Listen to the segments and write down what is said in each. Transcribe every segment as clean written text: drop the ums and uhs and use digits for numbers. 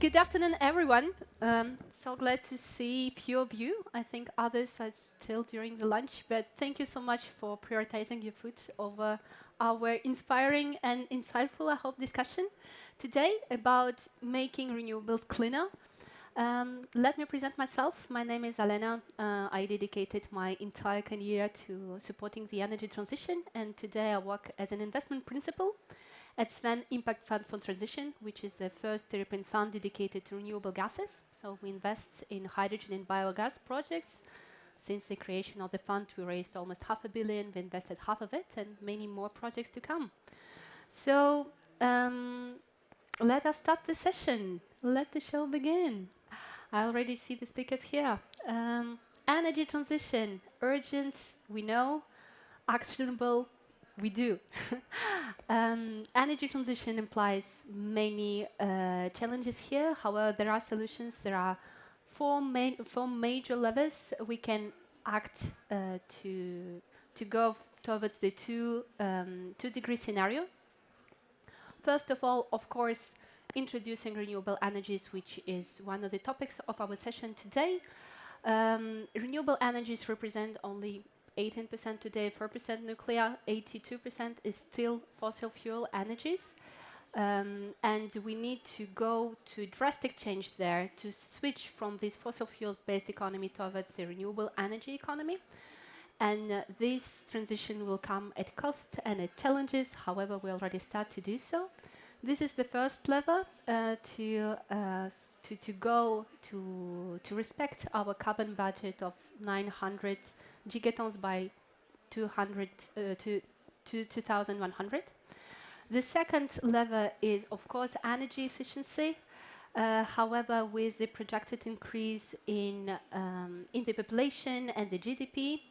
Good afternoon, everyone. So glad to see a few of you. I think others are still during the lunch, but thank you so much for prioritizing your food over our inspiring and insightful, I hope, discussion today about making renewables cleaner. Let me present myself. My name is Alena. I dedicated my entire career to supporting the energy transition, and today I work as an investment principal at SWEN Impact Fund for Transition, which is the first European fund dedicated to renewable gases. So we invest in hydrogen and biogas projects. Since the creation of the fund, we raised almost $500 million. We invested half of it, and many more projects to come. So let us start the session. Let the show begin. I already see the speakers here. Energy transition, urgent, we know. Actionable, we do. Energy transition implies many challenges here. However, there are solutions. There are four major levers we can act to go towards the two-degree scenario. First of all, of course, introducing renewable energies, which is one of the topics of our session today. Renewable energies represent only 18% today, 4% nuclear, 82% is still fossil fuel energies. And we need to go to drastic change there to switch from this fossil fuels-based economy towards a renewable energy economy. And this transition will come at cost and at challenges. However, we already start to do so. This is the first lever to respect our carbon budget of 900 gigatons by 2100. The second lever is, of course, energy efficiency. However, with the projected increase in the population and the GDP,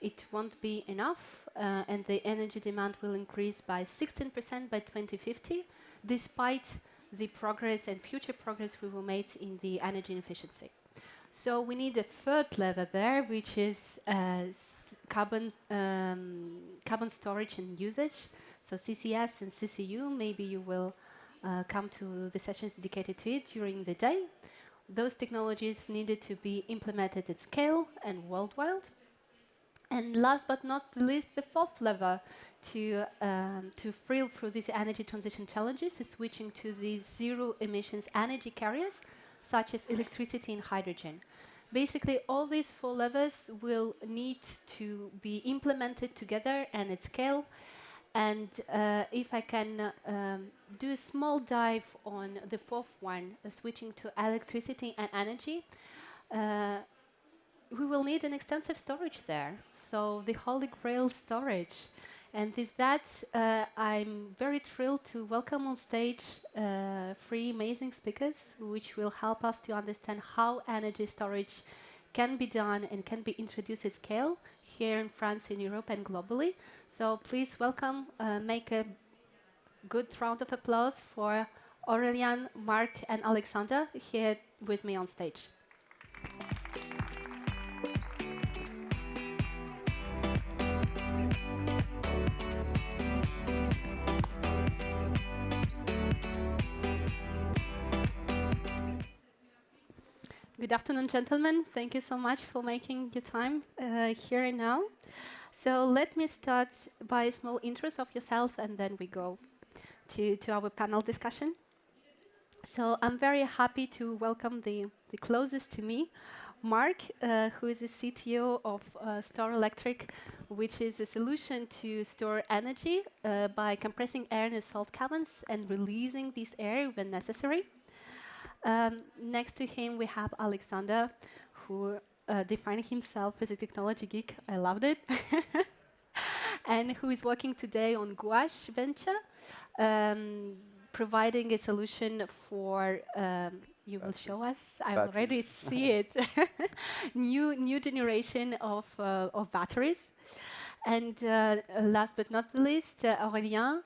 it won't be enough, and the energy demand will increase by 16% by 2050, despite the progress and future progress we will make in the energy efficiency. So we need a third lever there, which is carbon storage and usage. So CCS and CCU, maybe you will come to the sessions dedicated to it during the day. Those technologies needed to be implemented at scale and worldwide. And last but not least, the fourth lever to thrill through these energy transition challenges is switching to these zero emissions energy carriers, such as electricity and hydrogen. Basically, all these four levers will need to be implemented together and at scale. And if I can do a small dive on the fourth one, switching to electricity and energy, we will need an extensive storage there. So the holy grail storage. And with that, I'm very thrilled to welcome on stage three amazing speakers, which will help us to understand how energy storage can be done and can be introduced at scale here in France, in Europe, and globally. So please welcome, make a good round of applause for Aurélien, Marc, and Alexandre here with me on stage. Good afternoon, gentlemen. Thank you so much for making your time here and now. So let me start by a small intro of yourself, and then we go to our panel discussion. So I'm very happy to welcome the closest to me, Marc, who is the CTO of Storelectric, which is a solution to store energy by compressing air in salt caverns and releasing this air when necessary. Next to him, we have Alexandre, who defined himself as a technology geek. I loved it. And who is working today on Gouach venture, providing a solution for, you will show us, I already see it, new generation of batteries. And last but not the least, Aurélien,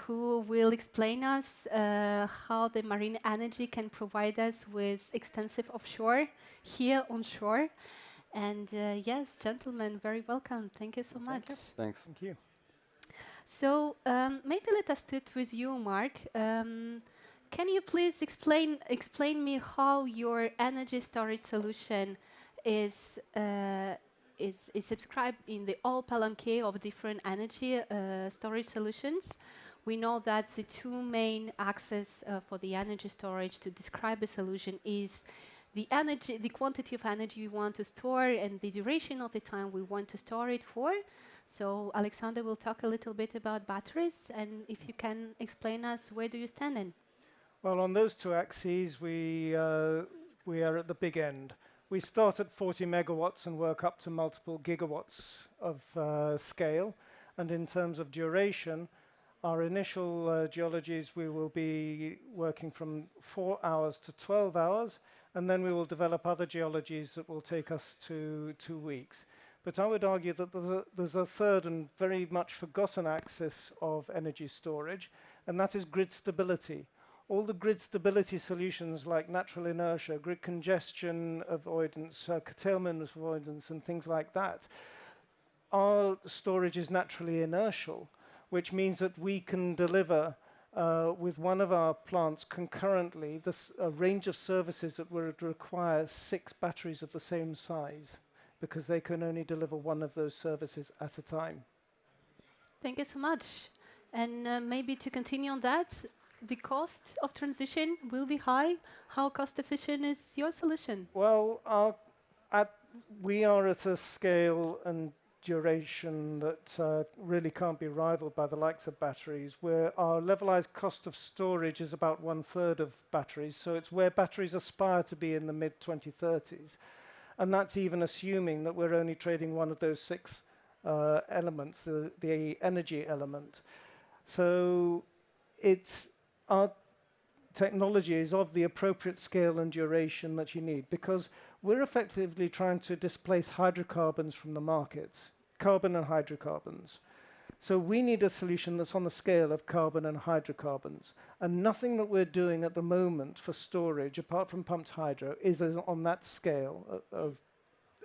who will explain us how the marine energy can provide us with extensive offshore here on shore. And yes, gentlemen, very welcome. Thank you so much. Thanks. Thank you. So maybe let us start with you, Marc. can you please explain me how your energy storage solution is is subscribed in the all palanquet of different energy storage solutions? We know that the two main axes for the energy storage to describe a solution is the energy, the quantity of energy we want to store, and the duration of the time we want to store it for. So Alexandre will talk a little bit about batteries, and if you can explain us where do you stand in? Well, on those two axes, we are at the big end. We start at 40 megawatts and work up to multiple gigawatts of scale. And in terms of duration, our initial geologies, we will be working from 4 hours to 12 hours, and then we will develop other geologies that will take us to 2 weeks. But I would argue that there's a third and very much forgotten axis of energy storage, and that is grid stability. All the grid stability solutions like natural inertia, grid congestion avoidance, curtailment avoidance, and things like that, our storage is naturally inertial, which means that we can deliver with one of our plants concurrently a range of services that would require 6 batteries of the same size, because they can only deliver one of those services at a time. Thank you so much. And maybe to continue on that, the cost of transition will be high. How cost efficient is your solution? Well, we are at a scale and duration that really can't be rivaled by the likes of batteries, where our levelized cost of storage is about 1/3 of batteries. So it's where batteries aspire to be in the mid-2030s. And that's even assuming that we're only trading one of those 6 elements, the energy element. So our technology is of the appropriate scale and duration that you need, because we're effectively trying to displace hydrocarbons from the market, carbon and hydrocarbons. So we need a solution that's on the scale of carbon and hydrocarbons. And nothing that we're doing at the moment for storage, apart from pumped hydro, is on that scale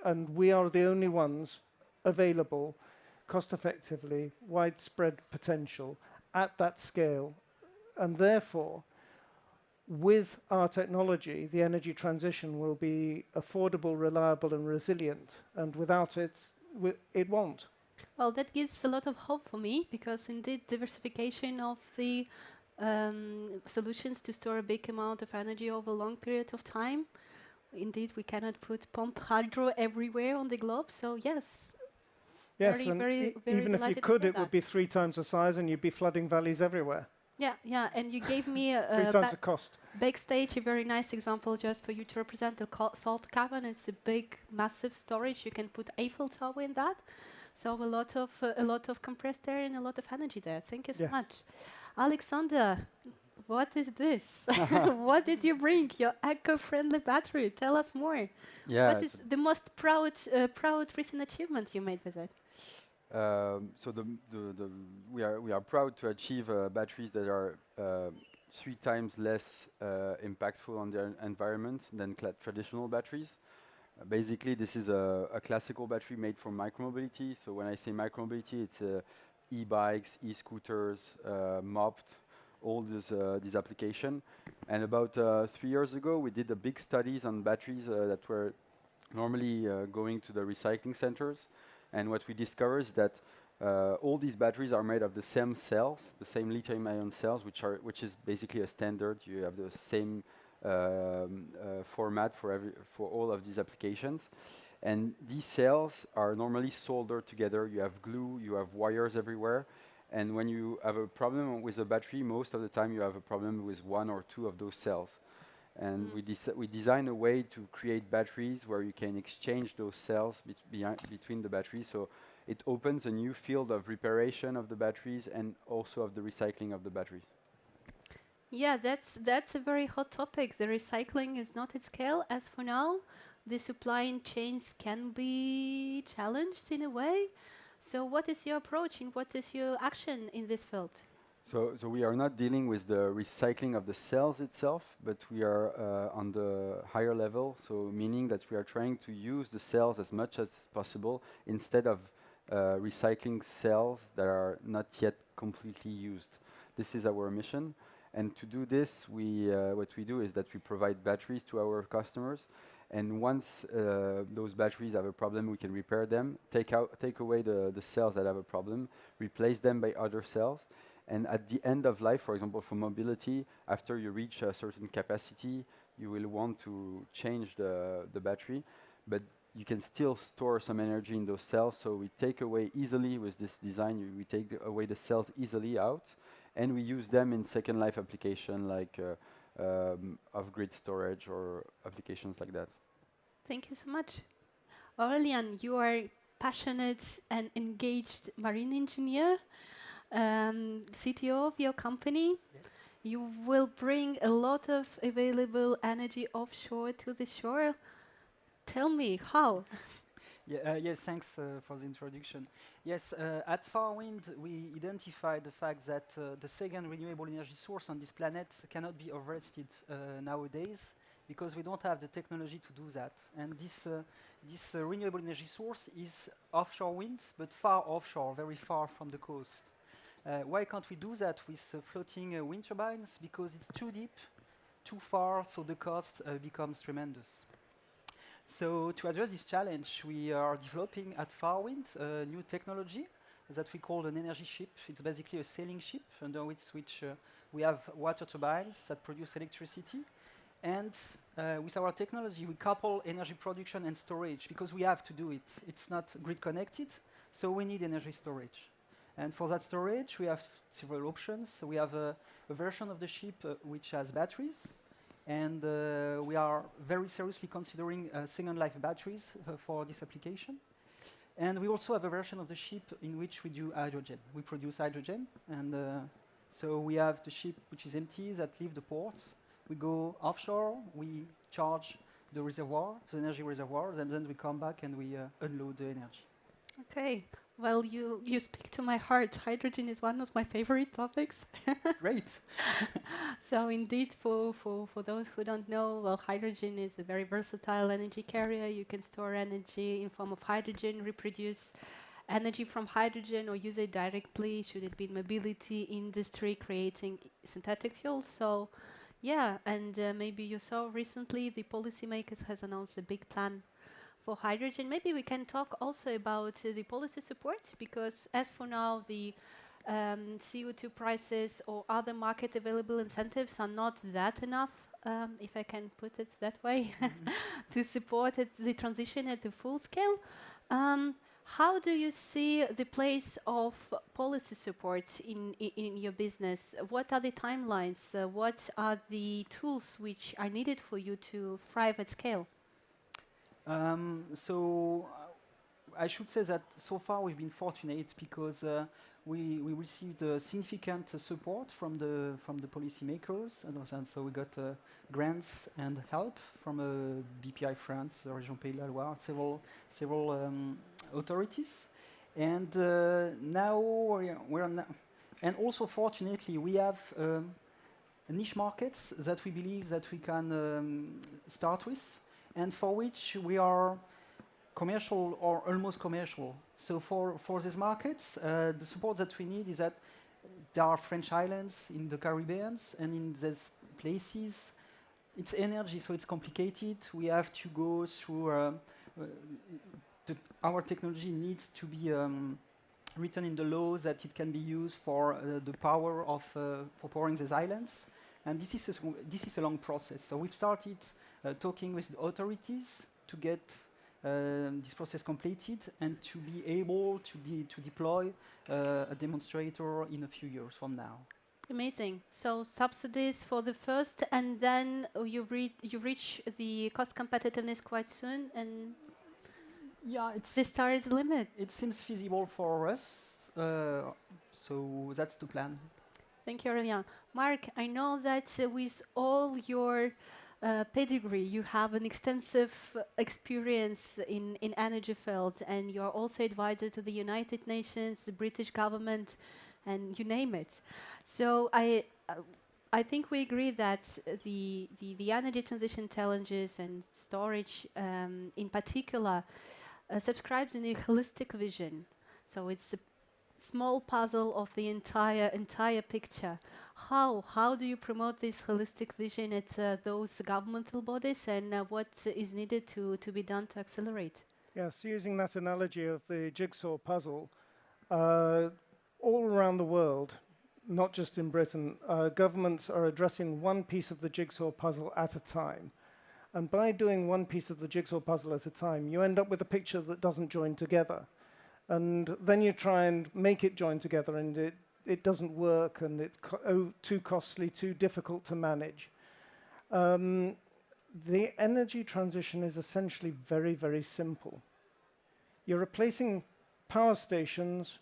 and we are the only ones available cost effectively, widespread potential at that scale. And therefore, with our technology, the energy transition will be affordable, reliable, and resilient. And without it, it won't. Well, that gives a lot of hope for me, because indeed diversification of the solutions to store a big amount of energy over a long period of time. Indeed, we cannot put pumped hydro everywhere on the globe. So yes, Yes, very, and very, very even if you delighted to could, hear it would that. be 3 times the size, and you'd be flooding valleys everywhere. Yeah, yeah, and you gave me 3 times the cost. backstage a very nice example just for you to represent the salt cavern. It's a big, massive storage. You can put Eiffel Tower in that. So a lot of compressed air and a lot of energy there. Thank you so Yes. much, Alexander. What is this? What did you bring? Your eco-friendly battery. Tell us more. Yeah. What is the most proud recent achievement you made with it? So we are proud to achieve batteries that are 3 times less impactful on the environment than traditional batteries. Basically, this is a classical battery made for micromobility. So when I say micromobility, it's e-bikes, e-scooters, mopped, all these applications. And about 3 years ago, we did the big studies on batteries that were normally going to the recycling centers. And what we discovered is that all these batteries are made of the same cells, the same lithium-ion cells, which is basically a standard. You have the same format for all of these applications. And these cells are normally soldered together. You have glue, you have wires everywhere. And when you have a problem with a battery, most of the time you have a problem with 1 or 2 of those cells. And we design a way to create batteries where you can exchange those cells between the batteries. So it opens a new field of reparation of the batteries and also of the recycling of the batteries. Yeah, that's a very hot topic. The recycling is not at scale as for now. The supply chains can be challenged in a way. So what is your approach and what is your action in this field? So we are not dealing with the recycling of the cells itself, but we are on the higher level, so meaning that we are trying to use the cells as much as possible instead of recycling cells that are not yet completely used. This is our mission. And to do this, what we do is that we provide batteries to our customers. And once those batteries have a problem, we can repair them, take away the cells that have a problem, replace them by other cells. And at the end of life, for example, for mobility, after you reach a certain capacity, you will want to change the battery. But you can still store some energy in those cells. So we take away easily with this design, we take away the cells easily out. And we use them in second life application like off-grid storage or applications like that. Thank you so much. Aurélien, you are passionate and engaged marine engineer, CTO of your company. Yes. You will bring a lot of available energy offshore to the shore. Tell me how. Yes, thanks for the introduction. Yes, at Farwind, we identified the fact that the second renewable energy source on this planet cannot be harvested nowadays because we don't have the technology to do that. And this renewable energy source is offshore wind, but far offshore, very far from the coast. Why can't we do that with floating wind turbines? Because it's too deep, too far, so the cost becomes tremendous. So to address this challenge, we are developing at Farwind a new technology that we call an energy ship. It's basically a sailing ship under which we have water turbines that produce electricity. And with our technology, we couple energy production and storage because we have to do it. It's not grid connected, so we need energy storage. And for that storage, we have several options. So we have a version of the ship which has batteries. And we are very seriously considering second life batteries for this application. And we also have a version of the ship in which we do hydrogen. We produce hydrogen. And so we have the ship which is empty that leaves the port. We go offshore, we charge the reservoir, the energy reservoir, and then we come back and we unload the energy. Okay. Well, you speak to my heart. Hydrogen is one of my favorite topics. Great. So indeed, for those who don't know, well, hydrogen is a very versatile energy carrier. You can store energy in form of hydrogen, reproduce energy from hydrogen, or use it directly, should it be in mobility, industry, creating synthetic fuels. So, yeah, and maybe you saw recently the policymakers has announced a big plan for hydrogen. Maybe we can talk also about the policy support, because as for now, the CO2 prices or other market available incentives are not that enough, if I can put it that way, to support the transition at the full scale. How do you see the place of policy support in your business? What are the timelines? What are the tools which are needed for you to thrive at scale? So I should say that so far we've been fortunate because we received significant support from the policymakers, and so we got grants and help from BPI France, the Région Pays de la Loire, several authorities, and now and also fortunately we have niche markets that we believe that we can start with, and for which we are commercial or almost commercial. So for these markets, the support that we need is that there are French islands in the Caribbean, and in these places, it's energy, so it's complicated. We have to go through, our technology needs to be written in the law that it can be used for the power of, for powering these islands. And this is a long process. So we've started talking with the authorities to get this process completed and to be able to deploy a demonstrator in a few years from now. Amazing. So subsidies for the first, and then you reach the cost competitiveness quite soon, and yeah, the star is the limit. It seems feasible for us, so that's the plan. Thank you, Aurélien. Mark, I know that with all your pedigree, you have an extensive experience in energy fields, and you're also advisor to the United Nations, the British government, and you name it. So I think we agree that the energy transition challenges and storage in particular subscribes in a holistic vision. So it's small puzzle of the entire picture. How do you promote this holistic vision at those governmental bodies, and what is needed to be done to accelerate? Yes, using that analogy of the jigsaw puzzle, all around the world, not just in Britain, governments are addressing one piece of the jigsaw puzzle at a time. And by doing one piece of the jigsaw puzzle at a time, you end up with a picture that doesn't join together. And then you try and make it join together, and it doesn't work, and it's too costly, too difficult to manage. The energy transition is essentially very, very simple. You're replacing power stations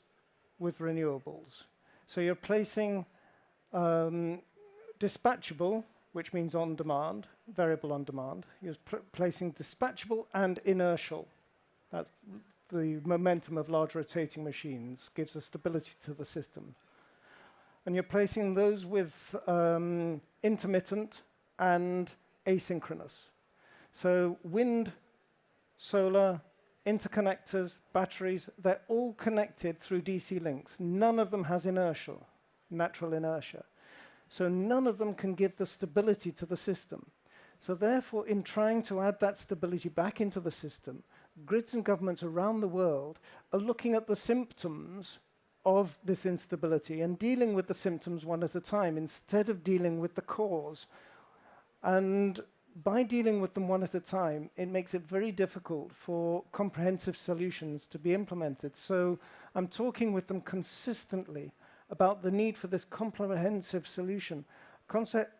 with renewables. So you're replacing dispatchable, which means on demand, variable on demand. You're replacing dispatchable and inertial. That's the momentum of large rotating machines gives a stability to the system. And you're placing those with intermittent and asynchronous. So wind, solar, interconnectors, batteries, they're all connected through DC links. None of them has inertia, natural inertia. So none of them can give the stability to the system. So therefore, in trying to add that stability back into the system, grids and governments around the world are looking at the symptoms of this instability and dealing with the symptoms one at a time instead of dealing with the cause. And by dealing with them one at a time, it makes it very difficult for comprehensive solutions to be implemented. So I'm talking with them consistently about the need for this comprehensive solution,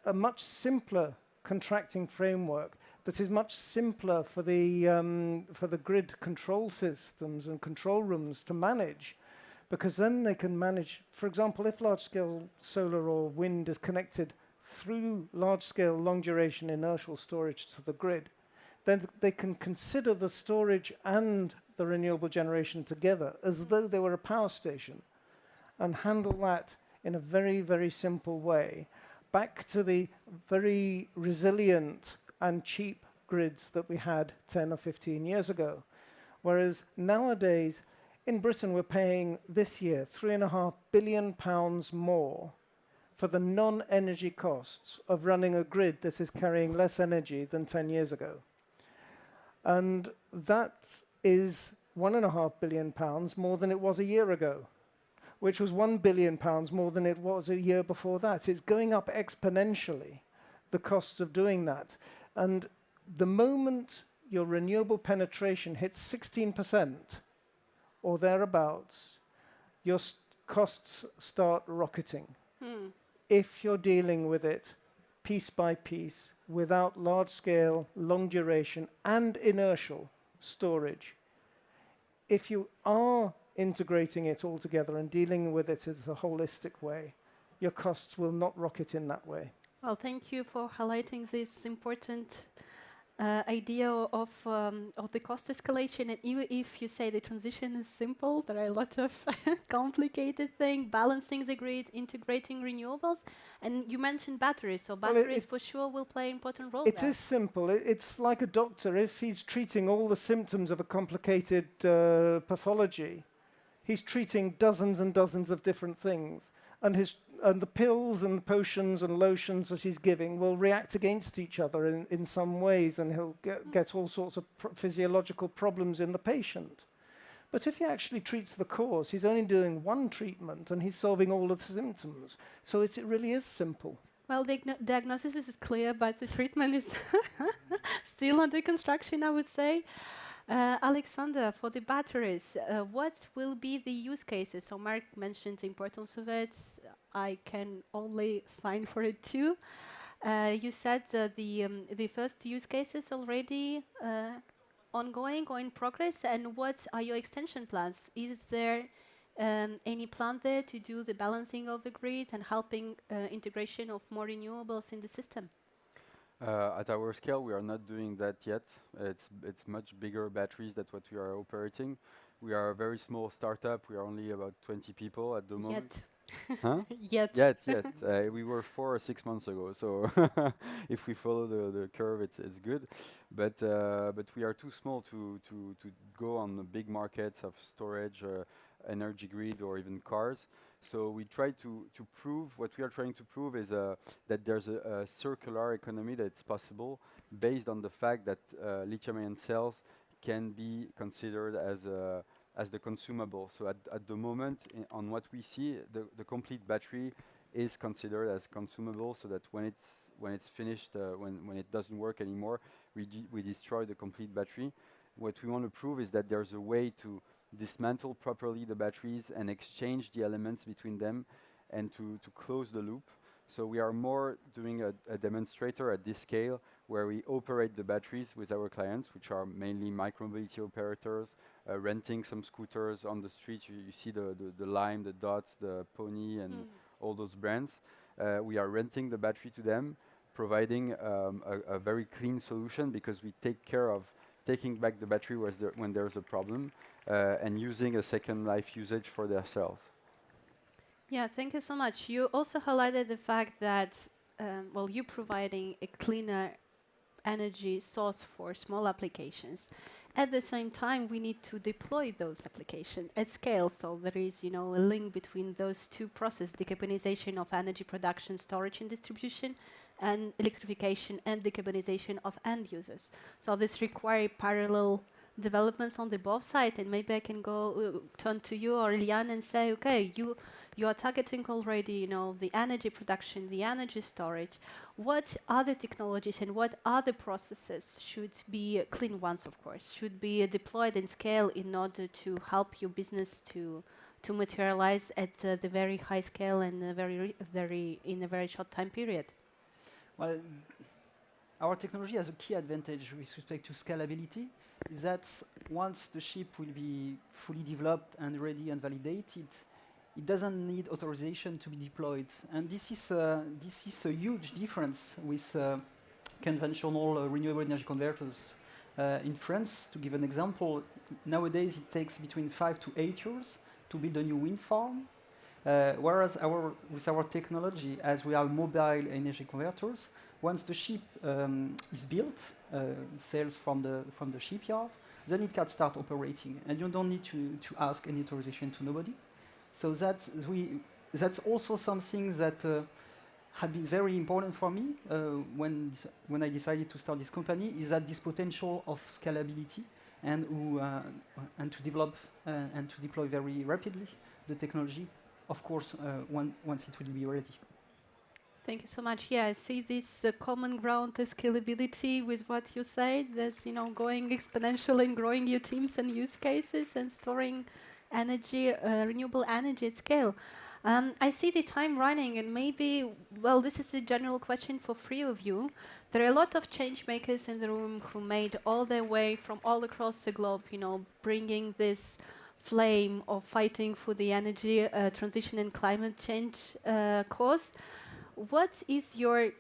a much simpler contracting framework that is much simpler for the grid control systems and control rooms to manage, because then they can manage, for example, if large-scale solar or wind is connected through large-scale, long-duration inertial storage to the grid, then they can consider the storage and the renewable generation together as though they were a power station and handle that in a very, very simple way, back to the very resilient and cheap grids that we had 10 or 15 years ago. Whereas nowadays, in Britain, we're paying this year £3.5 billion more for the non-energy costs of running a grid that is carrying less energy than 10 years ago. And that is £1.5 billion more than it was a year ago, which was £1 billion more than it was a year before that. It's going up exponentially, the cost of doing that. And the moment your renewable penetration hits 16% or thereabouts, your costs start rocketing. If you're dealing with it piece by piece, without large-scale, long-duration, and inertial storage. If you are integrating it all together and dealing with it as a holistic way, your costs will not rocket in that way. Well, thank you for highlighting this important idea of the cost escalation. And even if you say the transition is simple, there are a lot of complicated things, balancing the grid, integrating renewables. And you mentioned batteries, so batteries for sure will play an important role there. It is simple. It's like a doctor. If he's treating all the symptoms of a complicated pathology, he's treating dozens and dozens of different things. And the pills and potions and lotions that he's giving will react against each other in some ways, and he'll get all sorts of physiological problems in the patient. But if he actually treats the cause, he's only doing one treatment and he's solving all of the symptoms. So it really is simple. Well, the diagnosis is clear, but the treatment is still under construction, I would say. Alexandre, for the batteries, what will be the use cases? So Mark mentioned the importance of it. I can only sign for it too. You said the first use cases already ongoing or in progress, and what are your extension plans? Is there any plan there to do the balancing of the grid and helping integration of more renewables in the system? At our scale, we are not doing that yet. It's much bigger batteries than what we are operating. We are a very small startup. We are only about 20 people at the moment. Huh? Yet. We were 4 or 6 months ago. So if we follow the curve, it's good. But we are too small to go on the big markets of storage. energy grid or even cars. So we try to prove, what we are trying to prove is that there's a circular economy that's possible based on the fact that lithium-ion cells can be considered as the consumable. So at the moment, on what we see, the complete battery is considered as consumable, so that when it's finished, when it doesn't work anymore, we destroy the complete battery. What we want to prove is that there's a way to dismantle properly the batteries and exchange the elements between them, and to close the loop. So we are more doing a demonstrator at this scale, where we operate the batteries with our clients, which are mainly micromobility operators, renting some scooters on the street. You see the Lime, the Dots, the Pony, and all those brands. We are renting the battery to them, providing a very clean solution, because we take care of taking back the battery when there's a problem, and using a second life usage for their cells. Yeah, thank you so much. You also highlighted the fact that, well, you're providing a cleaner energy source for small applications. At the same time, we need to deploy those applications at scale. So there is, a link between those two processes: decarbonization of energy production, storage, and distribution, and electrification and decarbonization of end users. So this requires parallel developments on the both sides. And maybe I can go turn to you, Aurélien, and say, okay, you are targeting already, the energy production, the energy storage. What other technologies and what other processes should be clean ones, of course, should be deployed and scale in order to help your business to materialize at the very high scale and in a very short time period? Well, our technology has a key advantage with respect to scalability, is that once the chip will be fully developed and ready and validated, it doesn't need authorization to be deployed. And this is a huge difference with conventional renewable energy converters. In France, to give an example, nowadays it takes between 5 to 8 years to build a new wind farm, whereas with our technology, as we are mobile energy converters, once the ship is built, sails from the shipyard, then it can start operating, and you don't need to ask any authorization to nobody. So that's also something that had been very important for me when I decided to start this company, is that this potential of scalability and to develop and to deploy very rapidly the technology, of course, once it will be ready. Thank you so much. Yeah, I see this common ground to scalability with what you said. There's, going exponential and growing your teams and use cases and storing energy, renewable energy at scale. I see the time running, and maybe, well, this is a general question for three of you. There are a lot of change makers in the room who made all their way from all across the globe, bringing this flame of fighting for the energy transition and climate change cause. What is your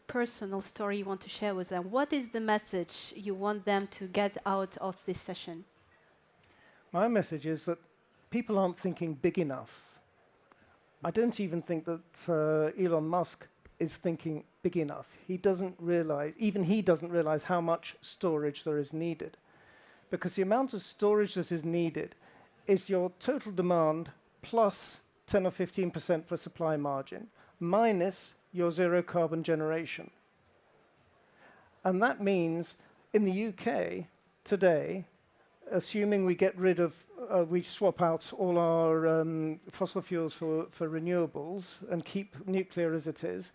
personal story you want to share with them? What is the message you want them to get out of this session? My message is that people aren't thinking big enough. I don't even think that Elon Musk is thinking big enough. He doesn't realize how much storage there is needed. Because the amount of storage that is needed is your total demand plus 10 or 15% for supply margin, minus your zero carbon generation. And that means in the UK today, assuming we get rid of, we swap out all our fossil fuels for renewables and keep nuclear as it is,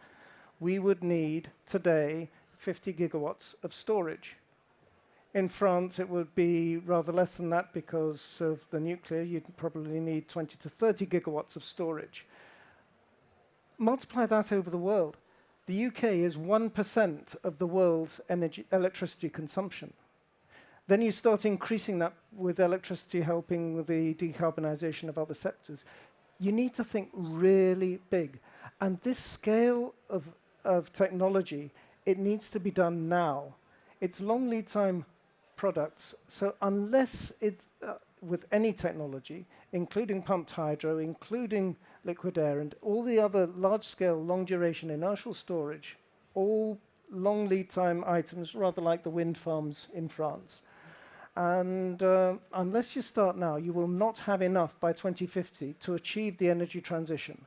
we would need today 50 gigawatts of storage. In France, it would be rather less than that because of the nuclear. You'd probably need 20 to 30 gigawatts of storage. Multiply that over the world. The UK is 1% of the world's electricity consumption. Then you start increasing that with electricity helping with the decarbonization of other sectors. You need to think really big. And this scale of technology, it needs to be done now. It's long lead time products. So unless with any technology, including pumped hydro, including liquid air, and all the other large-scale, long-duration inertial storage, all long lead time items, rather like the wind farms in France. And unless you start now, you will not have enough by 2050 to achieve the energy transition.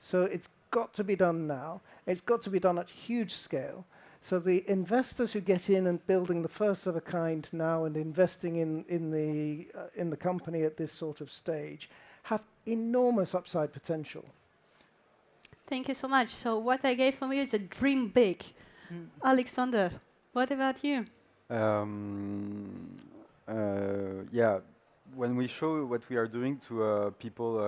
So it's got to be done now. It's got to be done at huge scale. So the investors who get in and building the first of a kind now and investing in the company at this sort of stage have enormous upside potential. Thank you so much. So what I gave from you is a dream big. Alexander, what about you? Yeah, when we show what we are doing to people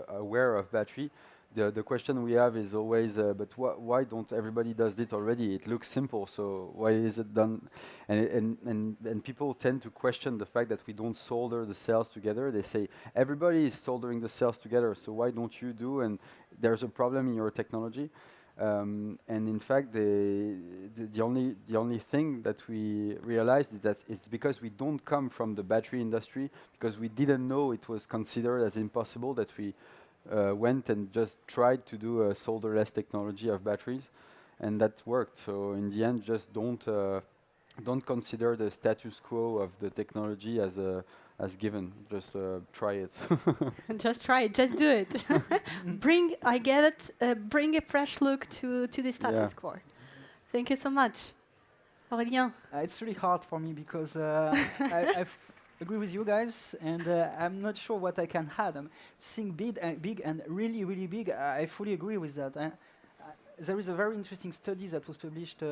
aware of battery, the question we have is always, but why don't everybody does it already? It looks simple, so why is it done? And people tend to question the fact that we don't solder the cells together. They say, everybody is soldering the cells together, so why don't you do? And there's a problem in your technology. And in fact, the only thing that we realized is that it's because we don't come from the battery industry, because we didn't know it was considered as impossible, that we went and just tried to do a solderless technology of batteries, and that worked. So in the end, just don't consider the status quo of the technology as given. Just try it. Just try it. Just do it. Bring a fresh look to the status quo. Thank you so much. Aurélien. It's really hard for me because I agree with you guys, and I'm not sure what I can add. Think big and really, really big. I fully agree with that. There is a very interesting study that was published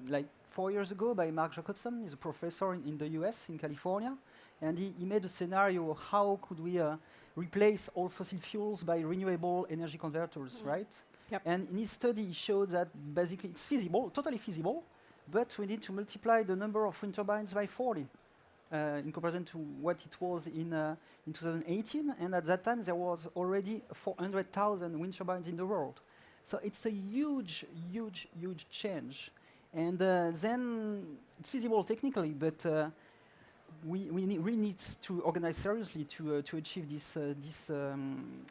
like 4 years ago by Mark Jacobson. He's a professor in the US, in California. And he made a scenario of how could we replace all fossil fuels by renewable energy converters, right? Yep. And in his study, he showed that basically it's feasible, totally feasible, but we need to multiply the number of wind turbines by 40 in comparison to what it was in 2018. And at that time, there was already 400,000 wind turbines in the world. So it's a huge, huge, huge change. And then it's feasible technically, but we really need to organize seriously to achieve this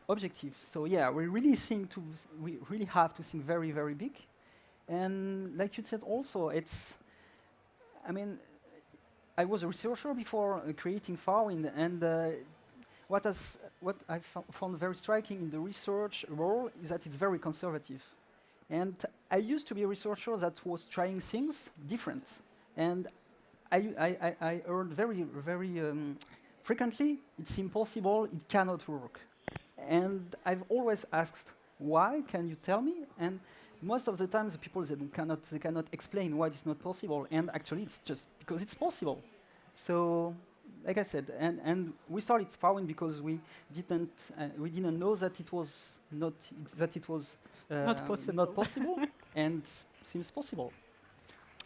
objective. So yeah, we really have to think very, very big. And like you said also, I was a researcher before creating Farwind, and what I found very striking in the research role is that it's very conservative. And I used to be a researcher that was trying things different. And I heard very frequently, it's impossible, it cannot work. And I've always asked, why? Can you tell me? And most of the time, the people they cannot explain why it's not possible. And actually, it's just because it's possible. So, like I said, and we started Farwind because we didn't know that it was not possible, and seems possible.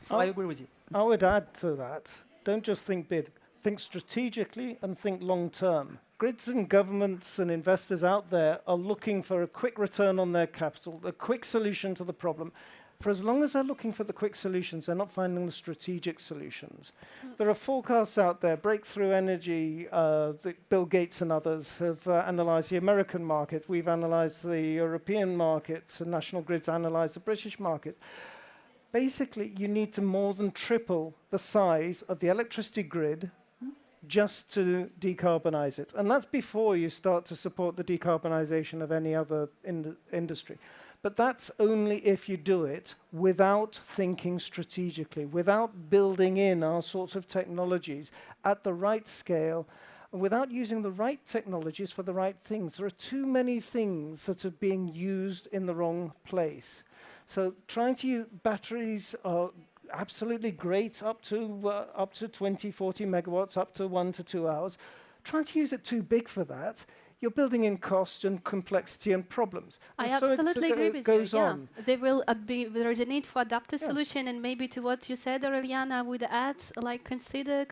So I agree with you. I would add to that, don't just think big, think strategically and think long term. Grids and governments and investors out there are looking for a quick return on their capital, a quick solution to the problem. For as long as they're looking for the quick solutions, they're not finding the strategic solutions. There are forecasts out there, Breakthrough Energy, that Bill Gates and others have analyzed the American market. We've analyzed the European markets, and National Grid's analyzed the British market. Basically, you need to more than triple the size of the electricity grid just to decarbonize it. And that's before you start to support the decarbonization of any other industry. But that's only if you do it without thinking strategically, without building in our sorts of technologies at the right scale, and without using the right technologies for the right things. There are too many things that are being used in the wrong place. So trying to use batteries are absolutely great up to 20, 40 megawatts, up to 1 to 2 hours. Trying to use it too big for that, you're building in cost and complexity and problems. I and absolutely agree with goes you. on. Yeah. There is a need for adaptive solution, and maybe to what you said, Aurélien, I would add, like consider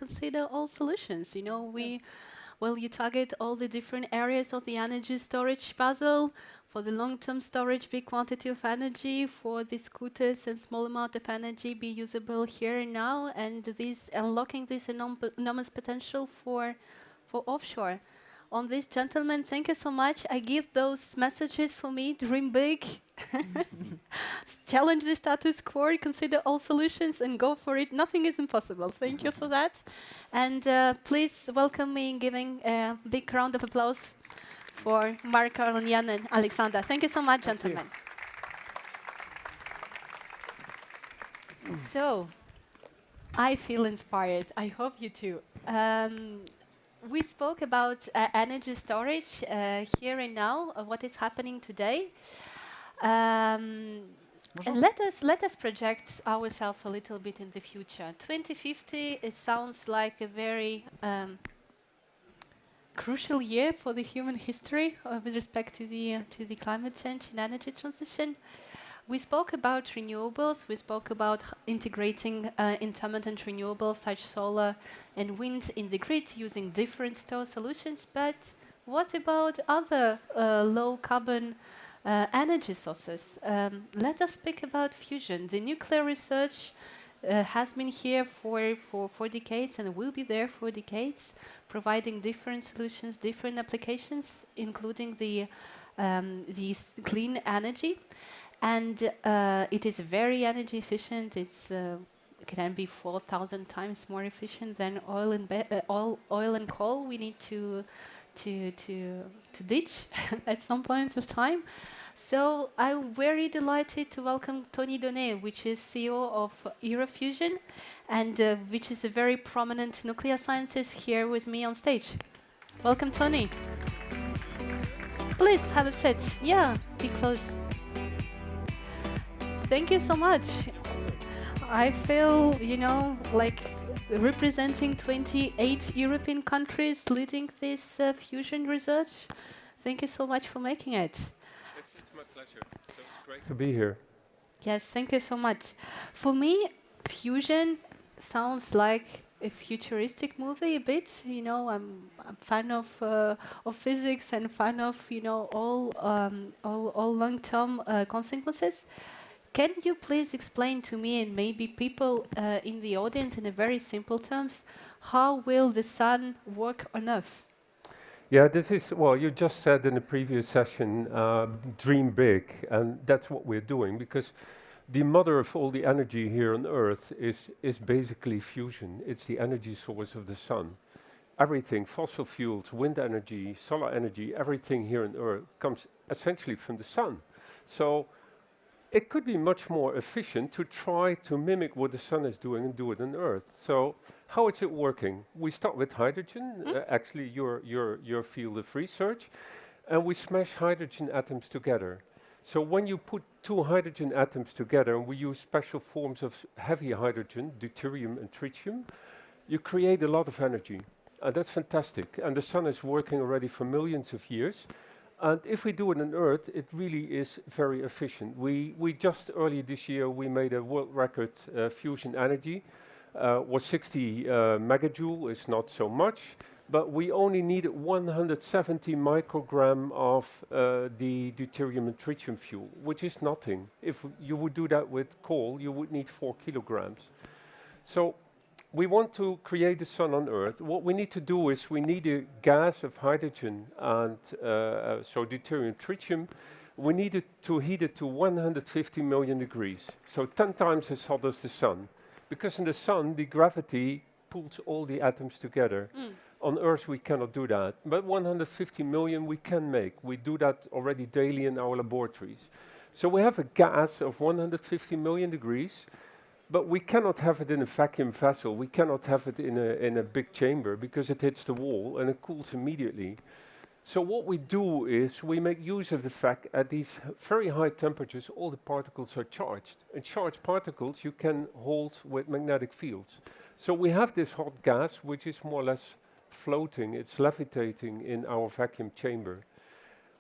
all solutions. You know, you target all the different areas of the energy storage puzzle. For the long-term storage, big quantity of energy. For the scooters, and small amount of energy be usable here and now, and this unlocking this enormous potential for offshore. on this. Gentlemen, thank you so much. I give those messages for me. Dream big. Challenge the status quo, consider all solutions and go for it. Nothing is impossible. Thank you for that. And please welcome me in giving a big round of applause for Mark, Aurélien and Alexandre. Thank you so much, gentlemen. So, I feel inspired. I hope you too. We spoke about energy storage here and now, what is happening today. And let us project ourselves a little bit in the future. 2050, it sounds like a very crucial year for the human history with respect to the climate change and energy transition. We spoke about renewables. We spoke about integrating intermittent renewables such solar and wind in the grid using different store solutions. But what about other low carbon energy sources? Let us speak about fusion. The nuclear research has been here for decades and will be there for decades, providing different solutions, different applications, including the clean energy. And it is very energy efficient. It can be 4,000 times more efficient than oil and coal. We need to ditch at some point of time. So I'm very delighted to welcome Tony Donné, which is CEO of EUROfusion, and which is a very prominent nuclear scientist here with me on stage. Welcome, Tony. Please have a seat. Yeah, be close. Thank you so much. I feel, like representing 28 European countries leading this fusion research. Thank you so much for making it. It's my pleasure. So it's great to be here. Yes, thank you so much. For me, fusion sounds like a futuristic movie a bit. I'm fan of physics and fan of all long-term consequences. Can you please explain to me and maybe people in the audience in a very simple terms, how will the sun work on Earth? Yeah, this is, well, you just said in the previous session, dream big, and that's what we're doing, because the mother of all the energy here on Earth is basically fusion. It's the energy source of the sun. Everything, fossil fuels, wind energy, solar energy, everything here on Earth comes essentially from the sun. So it could be much more efficient to try to mimic what the sun is doing and do it on Earth. So how is it working? We start with hydrogen, actually your field of research, and we smash hydrogen atoms together. So when you put two hydrogen atoms together, and we use special forms of heavy hydrogen, deuterium and tritium, you create a lot of energy. And that's fantastic. And the sun is working already for millions of years. And if we do it on Earth, it really is very efficient. We just earlier this year, we made a world record fusion energy. Was 60 megajoule, it's not so much, but we only needed 170 microgram of the deuterium and tritium fuel, which is nothing. If you would do that with coal, you would need 4 kilograms. So we want to create the sun on Earth. What we need to do is we need a gas of hydrogen and so deuterium and tritium. We need to heat it to 150 million degrees, so 10 times as hot as the sun. Because in the sun, the gravity pulls all the atoms together. On Earth, we cannot do that. But 150 million we can make. We do that already daily in our laboratories. So we have a gas of 150 million degrees, but we cannot have it in a vacuum vessel. We cannot have it in a big chamber because it hits the wall and it cools immediately. So what we do is we make use of the fact at these very high temperatures, all the particles are charged. And charged particles you can hold with magnetic fields. So we have this hot gas, which is more or less floating. It's levitating in our vacuum chamber.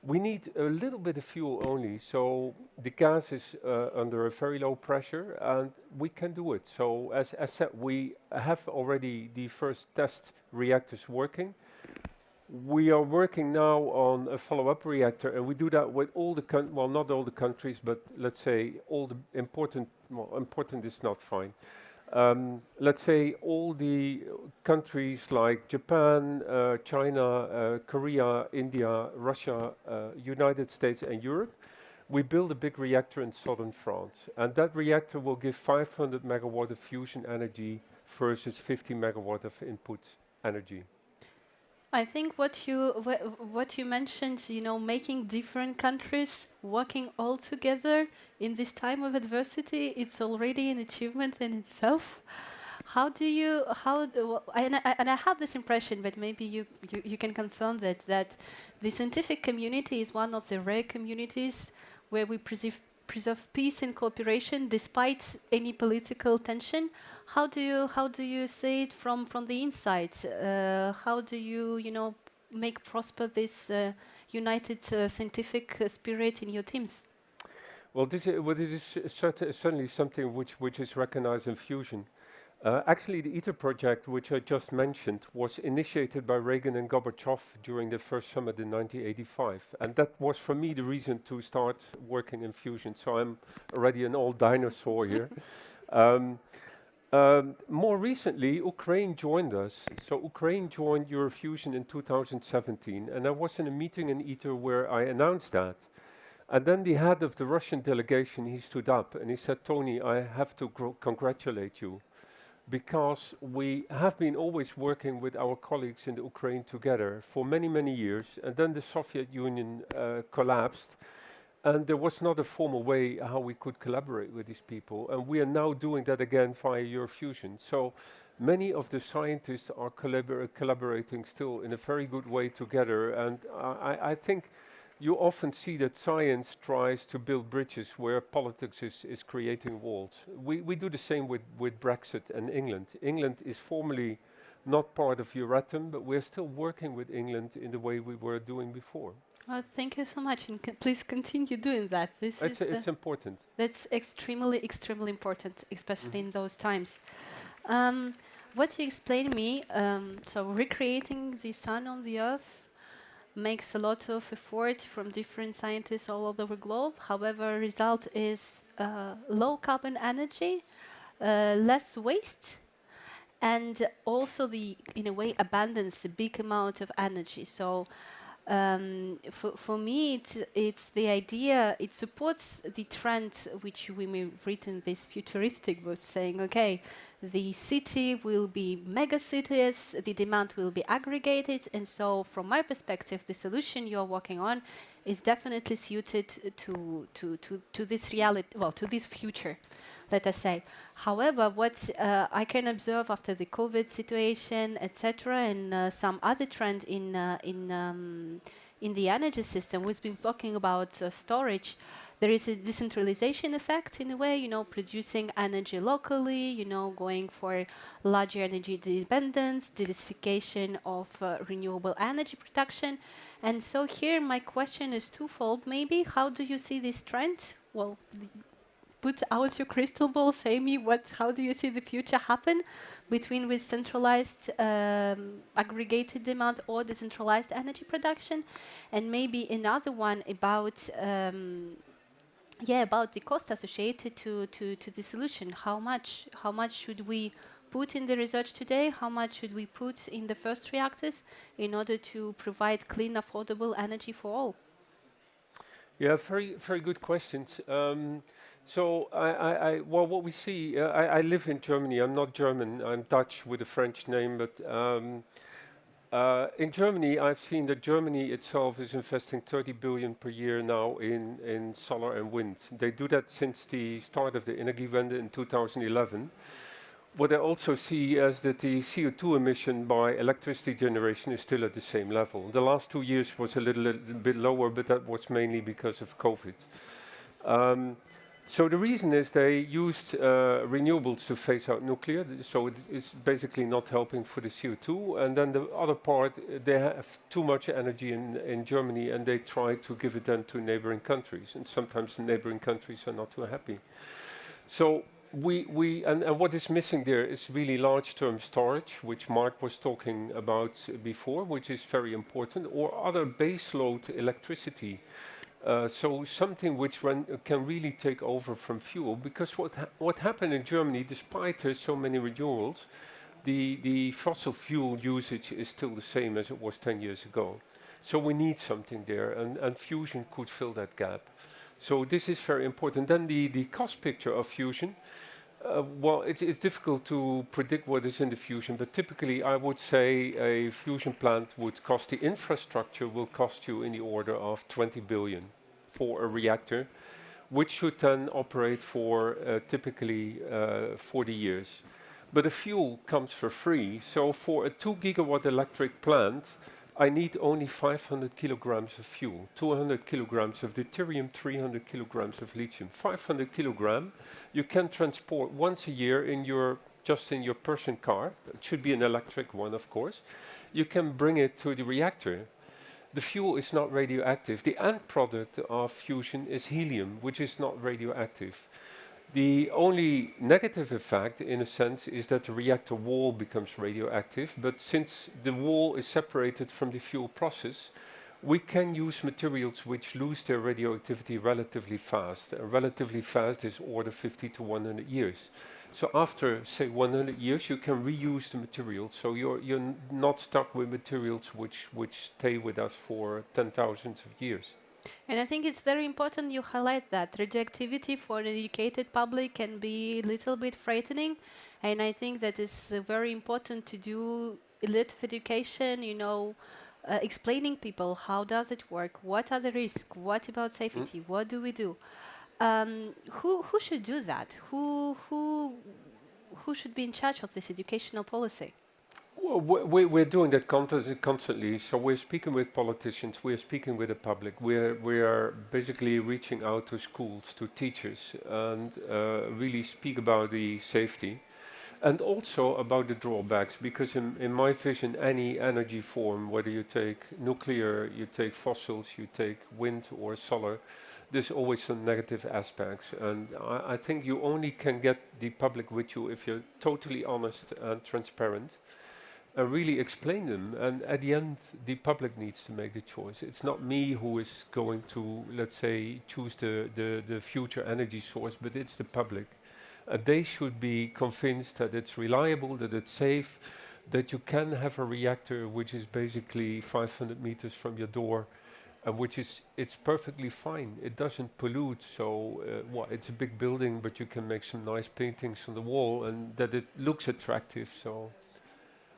We need a little bit of fuel only, so the gas is under a very low pressure, and we can do it. So as said, we have already the first test reactors working. We are working now on a follow-up reactor, and we do that with all the well, not all the countries, but let's say all the important, well, important is not fine. let's say all the countries like Japan, China, Korea, India, Russia, United States and Europe, we build a big reactor in southern France. And that reactor will give 500 megawatt of fusion energy versus 50 megawatt of input energy. I think what you mentioned, you know, making different countries working all together in this time of adversity, it's already an achievement in itself. How do you and I have this impression, but maybe you can confirm that the scientific community is one of the rare communities where we preserve peace and cooperation despite any political tension. How do you see it from the inside? How do you know make prosper this united scientific spirit in your teams? Well, this is certainly something which is recognized in fusion. Actually, the ITER project, which I just mentioned, was initiated by Reagan and Gorbachev during the first summit in 1985. And that was, for me, the reason to start working in fusion. So I'm already an old dinosaur here. More recently, Ukraine joined us. So Ukraine joined EUROfusion in 2017. And I was in a meeting in ITER where I announced that. And then the head of the Russian delegation, he stood up and he said, Tony, I have to congratulate you, because we have been always working with our colleagues in the Ukraine together for many, many years, and then the Soviet Union collapsed, and there was not a formal way how we could collaborate with these people, and we are now doing that again via EUROfusion. So many of the scientists are collaborating still in a very good way together, and I think you often see that science tries to build bridges where politics is creating walls. We do the same with Brexit and England. England is formally not part of Euratom, but we're still working with England in the way we were doing before. Thank you so much, and please continue doing that. It's important. That's extremely, extremely important, especially in those times. What you explained me, so recreating the sun on the earth makes a lot of effort from different scientists all over the globe. However, result is low carbon energy, less waste, and also in a way, abundance a big amount of energy. So for me, it's the idea, it supports the trend which we may written this futuristic book saying, okay, the city will be mega cities, the demand will be aggregated, and so from my perspective, the solution you're working on is definitely suited to this reality, well, to this future, let us say. However, what I can observe after the COVID situation, etc., and some other trend in the energy system, we've been talking about storage. There is a decentralization effect in a way, you know, producing energy locally, you know, going for larger energy dependence, diversification of renewable energy production. And so here my question is twofold maybe. How do you see this trend? Well, put out your crystal ball, say me how do you see the future happen between with centralized aggregated demand or decentralized energy production? And maybe another one about about the cost associated to the solution. How much should we put in the research today? How much should we put in the first reactors in order to provide clean, affordable energy for all? Yeah, very, very good questions. So well, what we see, I live in Germany. I'm not German. I'm Dutch with a French name, but in Germany, I've seen that Germany itself is investing 30 billion per year now in solar and wind. They do that since the start of the Energiewende in 2011. What I also see is that the CO2 emission by electricity generation is still at the same level. The last 2 years was a little bit lower, but that was mainly because of COVID. So the reason is they used renewables to phase out nuclear, so it is basically not helping for the CO2. And then the other part, they have too much energy in Germany, and they try to give it then to neighboring countries. And sometimes the neighboring countries are not too happy. So and what is missing there is really large-term storage, which Mark was talking about before, which is very important, or other baseload electricity. So something which can really take over from fuel, because what happened in Germany, despite there's so many renewables, the fossil fuel usage is still the same as it was 10 years ago. So we need something there, and fusion could fill that gap. So this is very important. Then the cost picture of fusion. Well, it's difficult to predict what is in the fusion, but typically I would say a fusion plant would cost, the infrastructure will cost you in the order of 20 billion for a reactor, which should then operate for typically 40 years. But the fuel comes for free, so for a 2 gigawatt electric plant, I need only 500 kilograms of fuel, 200 kilograms of deuterium, 300 kilograms of lithium. 500 kilogram you can transport once a year in your, just in your person car. It should be an electric one, of course. You can bring it to the reactor. The fuel is not radioactive. The end product of fusion is helium, which is not radioactive. The only negative effect, in a sense, is that the reactor wall becomes radioactive, but since the wall is separated from the fuel process, we can use materials which lose their radioactivity relatively fast. Relatively fast is order 50 to 100 years. So after, say, 100 years, you can reuse the materials, so you're not stuck with materials which stay with us for 10,000s of years. And I think it's very important you highlight that radioactivity for an educated public can be a little bit frightening, and I think that is very important to do a lot of education, you know, explaining people how does it work, what are the risks, what about safety, what do we do? Who should do that? Who should be in charge of this educational policy? Well, we're doing that constantly. So we're speaking with politicians, we're speaking with the public, we are basically reaching out to schools, to teachers, and really speak about the safety, and also about the drawbacks. Because in my vision, any energy form, whether you take nuclear, you take fossils, you take wind or solar, there's always some negative aspects. And I think you only can get the public with you if you're totally honest and transparent. Really explain them, and at the end the public needs to make the choice. It's not me who is going to, let's say, choose the future energy source, but it's the public. They should be convinced that it's reliable, that it's safe, that you can have a reactor which is basically 500 meters from your door, and it's perfectly fine. It doesn't pollute, so well, it's a big building, but you can make some nice paintings on the wall, and that it looks attractive. So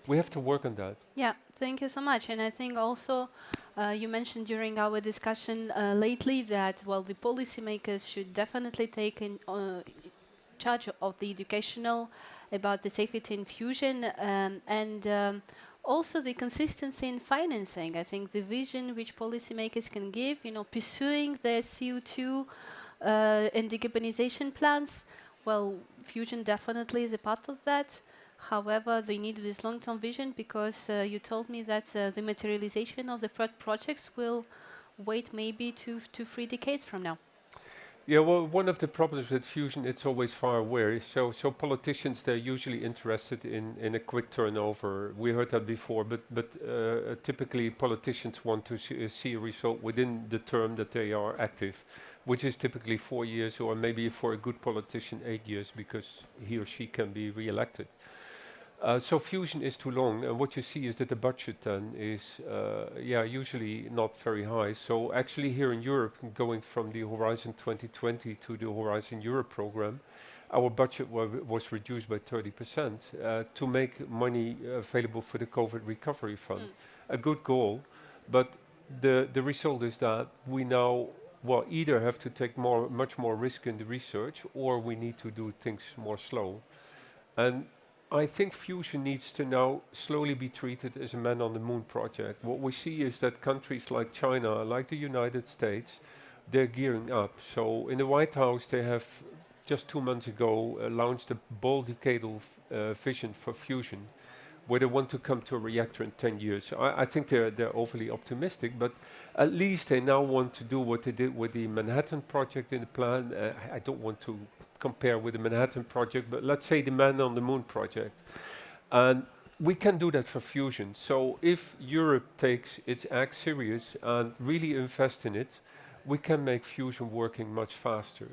we have to work on that. Yeah, thank you so much. And I think also you mentioned during our discussion lately that, well, the policymakers should definitely take in charge of the educational about the safety in fusion, and also the consistency in financing. I think the vision which policymakers can give, you know, pursuing their CO2 and decarbonization plans, well, fusion definitely is a part of that. However, they need this long-term vision, because you told me that the materialization of the projects will wait maybe 2 to 3 decades from now. Yeah, well, one of the problems with fusion, it's always far away. So politicians, they're usually interested in a quick turnover. We heard that before, but typically politicians want to see a result within the term that they are active, which is typically 4 years, or maybe for a good politician 8 years, because he or she can be re-elected. So fusion is too long, and what you see is that the budget then is, usually not very high. So actually here in Europe, going from the Horizon 2020 to the Horizon Europe program, our budget was reduced by 30% to make money available for the COVID recovery fund. A good goal, but the result is that we now, well, either have to take much more risk in the research, or we need to do things more slow. And I think fusion needs to now slowly be treated as a man on the moon project. What we see is that countries like China, like the United States, they're gearing up. So in the White House, they have just 2 months ago launched a bold decadal vision for fusion, where they want to come to a reactor in 10 years. I think they're overly optimistic, but at least they now want to do what they did with the Manhattan project in the plan. I don't want to compare with the Manhattan project, but let's say the Man on the Moon project. And we can do that for fusion. So if Europe takes its act serious and really invest in it, we can make fusion working much faster.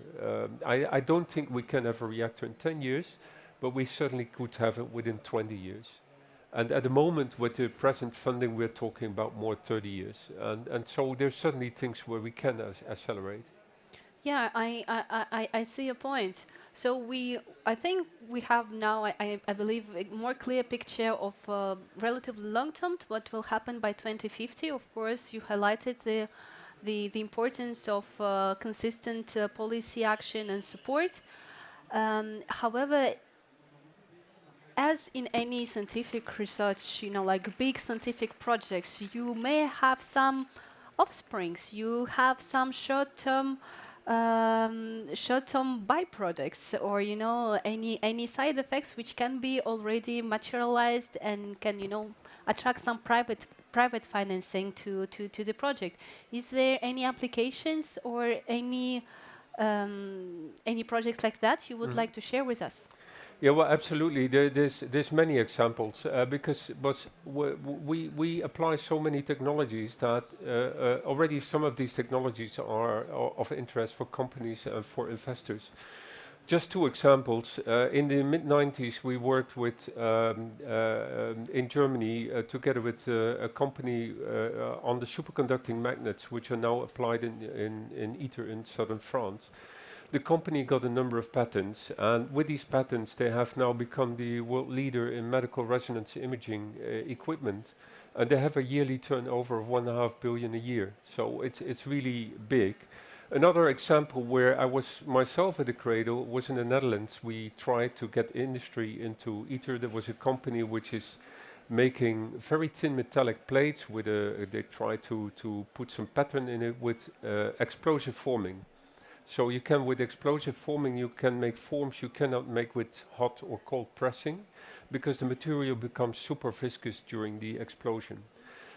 I don't think we can have a reactor in 10 years, but we certainly could have it within 20 years. And at the moment, with the present funding, we're talking about more 30 years. And so there's certainly things where we can accelerate. Yeah, I see your point. So I think we have now, I believe, a more clear picture of relatively long term to what will happen by 2050. Of course, you highlighted the importance of consistent policy action and support. However, as in any scientific research, like big scientific projects, you may have some offsprings. You have some short-term byproducts, or any side effects which can be already materialized and can attract some private financing to the project. Is there any applications or any projects like that you would like to share with us? Yeah, well, absolutely. There's many examples because we apply so many technologies that already some of these technologies are of interest for companies and for investors. Just two examples. In the mid-90s, we worked with in Germany together with a company on the superconducting magnets, which are now applied in ITER in southern France. The company got a number of patents, and with these patents, they have now become the world leader in medical resonance imaging equipment, and they have a yearly turnover of 1.5 billion a year. So it's really big. Another example where I was myself at the cradle was in the Netherlands. We tried to get industry into ITER. There was a company which is making very thin metallic plates with they try to put some pattern in it with explosive forming. So you can, with explosive forming, you can make forms you cannot make with hot or cold pressing, because the material becomes super viscous during the explosion.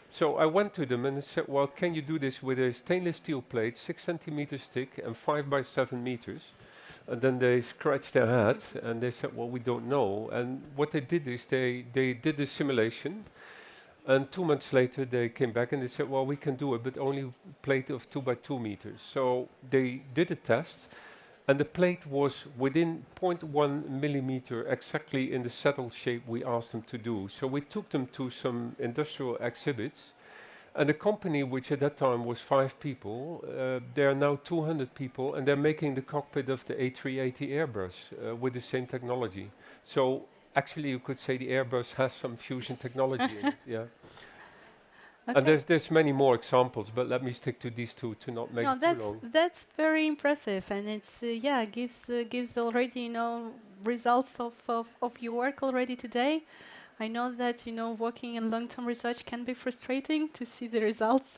So I went to them and I said, well, can you do this with a stainless steel plate, 6 centimeters thick and 5 by 7 meters? And then they scratched their head and they said, well, we don't know. And what they did is they did a simulation. And 2 months later, they came back and they said, well, we can do it, but only plate of 2 by 2 meters. So they did a test, and the plate was within 0.1 millimeter exactly in the saddle shape we asked them to do. So we took them to some industrial exhibits, and the company, which at that time was 5 people, they are now 200 people, and they're making the cockpit of the A380 Airbus with the same technology. So actually, you could say the Airbus has some fusion technology in it, yeah. Okay. And there's many more examples, but let me stick to these two to not make it too long. That's very impressive, and it's gives already results of your work already today. I know that working in long-term research can be frustrating to see the results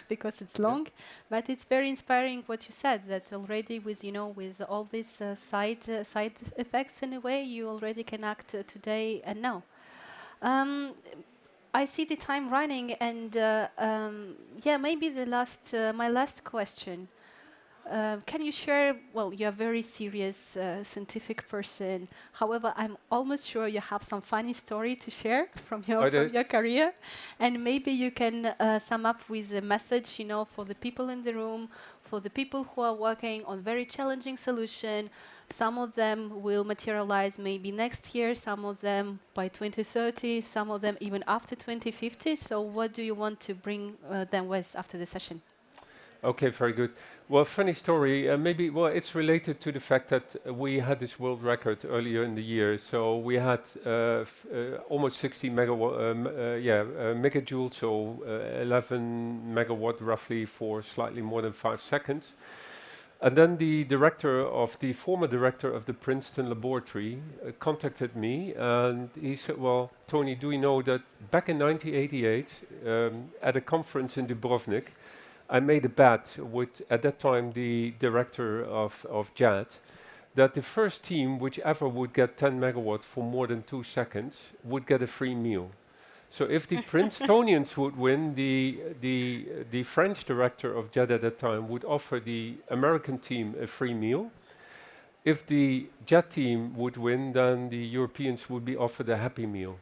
because it's long, but it's very inspiring what you said, that already with with all these side effects in a way, you already can act today and now. I see the time running, and maybe my last question. Can you share, well, you're a very serious scientific person. However, I'm almost sure you have some funny story to share from your career. And maybe you can sum up with a message, for the people in the room, for the people who are working on very challenging solution. Some of them will materialize maybe next year, some of them by 2030, some of them even after 2050. So what do you want to bring them with after the session? Okay, very good. Well, funny story. Well, it's related to the fact that we had this world record earlier in the year. So we had almost 60 megajoules, so 11 megawatt roughly for slightly more than 5 seconds. And then the former director of the Princeton laboratory contacted me, and he said, well, Tony, do you know that back in 1988, at a conference in Dubrovnik, I made a bet with, at that time, the director of JET, that the first team which ever would get 10 megawatts for more than 2 seconds would get a free meal. So if the Princetonians would win, the French director of JET at that time would offer the American team a free meal. If the JET team would win, then the Europeans would be offered a Happy Meal.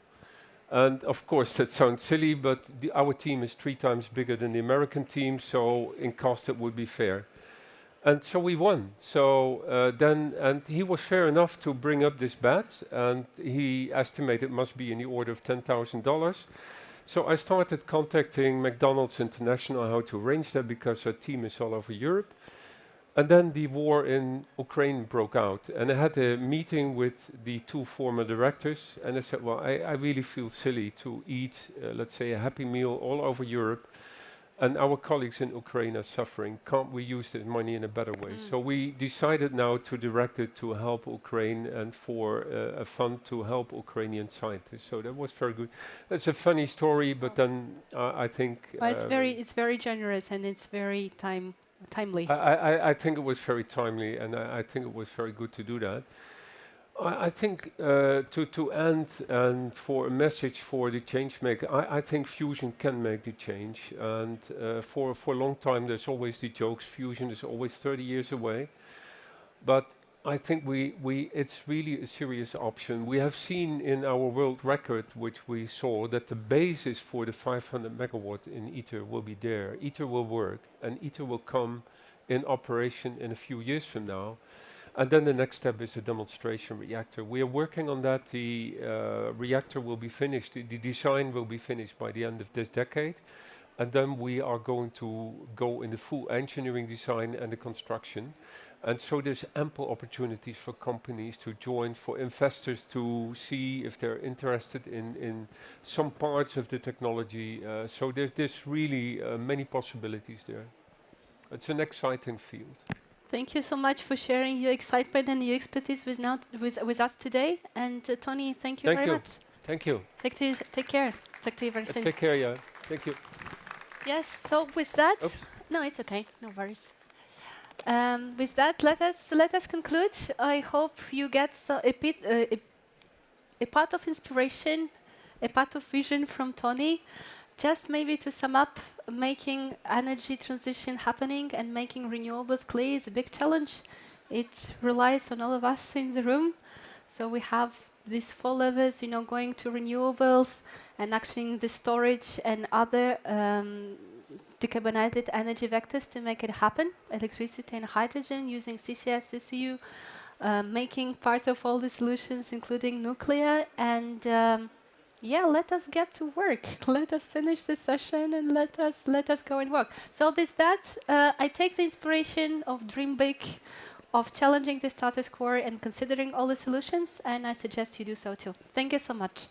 And of course, that sounds silly, but our team is 3 times bigger than the American team, so in cost it would be fair. And so we won. So and he was fair enough to bring up this bet, and he estimated it must be in the order of $10,000. So I started contacting McDonald's International how to arrange that, because our team is all over Europe. And then the war in Ukraine broke out, and I had a meeting with the 2 former directors, and I said, well, I really feel silly to eat, let's say, a Happy Meal all over Europe, and our colleagues in Ukraine are suffering. Can't we use this money in a better way? So we decided now to direct it to help Ukraine and for a fund to help Ukrainian scientists. So that was very good. That's a funny story, but then I think... Well, it's very generous, and it's very timely. I think it was very timely, and I think it was very good to do that. I think to end and for a message for the change maker, I think fusion can make the change. And for a long time, there's always the jokes, fusion is always 30 years away. But I think it's really a serious option. We have seen in our world record, which we saw, that the basis for the 500 megawatt in ITER will be there. ITER will work, and ITER will come in operation in a few years from now. And then the next step is a demonstration reactor. We are working on that. The reactor will be finished, the design will be finished by the end of this decade. And then we are going to go in the full engineering design and the construction. And so there's ample opportunities for companies to join, for investors to see if they're interested in some parts of the technology. So there's really many possibilities there. It's an exciting field. Thank you so much for sharing your excitement and your expertise with us today. And Tony, thank you very much. Thank you. Take care. Talk to you very soon. Take care, yeah. Thank you. Yes, so with that... Oops. No, it's okay. No worries. With that, let us conclude. I hope you get a part of inspiration, a part of vision from Tony. Just maybe to sum up, making energy transition happening and making renewables clear is a big challenge. It relies on all of us in the room. So we have these 4 levers, going to renewables and actioning the storage and other decarbonized energy vectors to make it happen. Electricity and hydrogen using CCS, CCU, making part of all the solutions, including nuclear. And yeah, let us get to work. Let us finish this session and let us go and work. So with that, I take the inspiration of Dream Big, of challenging the status quo and considering all the solutions, and I suggest you do so too. Thank you so much.